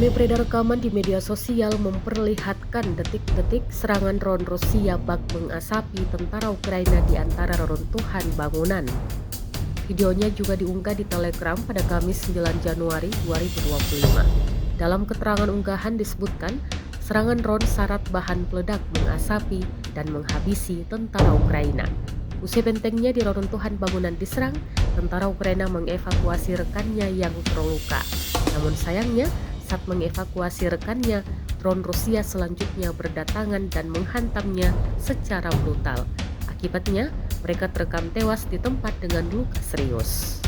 Ramai beredar rekaman di media sosial memperlihatkan detik-detik serangan drone Rusia Bak mengasapi tentara Ukraina di antara reruntuhan bangunan. Videonya juga diunggah di Telegram pada Kamis 9 Januari 2025. Dalam keterangan unggahan disebutkan, serangan drone sarat bahan peledak mengasapi dan menghabisi tentara Ukraina. Usai bentengnya di reruntuhan bangunan diserang, tentara Ukraina mengevakuasi rekannya yang terluka. Namun sayangnya, saat mengevakuasi rekannya, drone Rusia selanjutnya berdatangan dan menghantamnya secara brutal. Akibatnya, mereka terekam tewas di tempat dengan luka serius.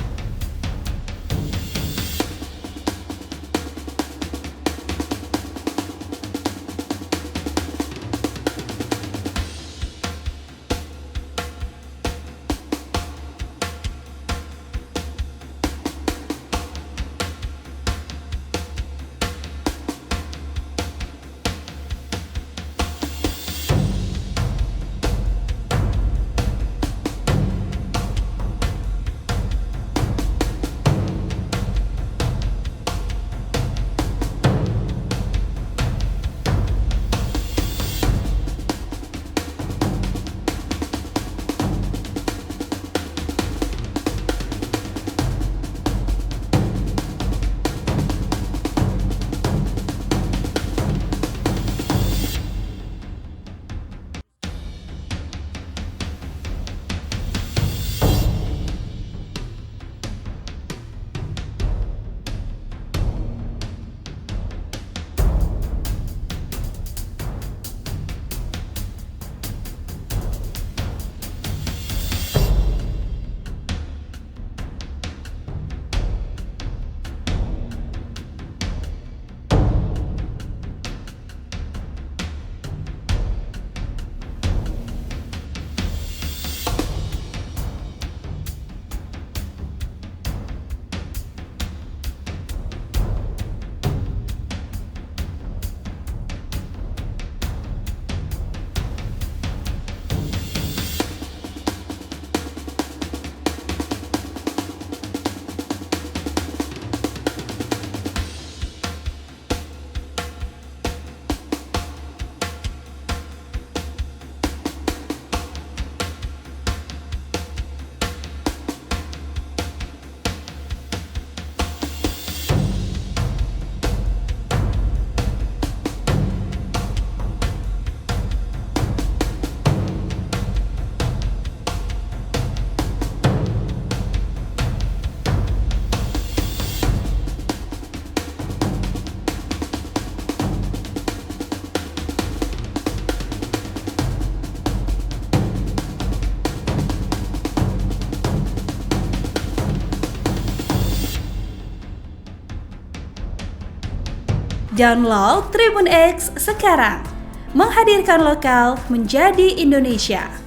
Download Tribun X sekarang, menghadirkan lokal menjadi Indonesia.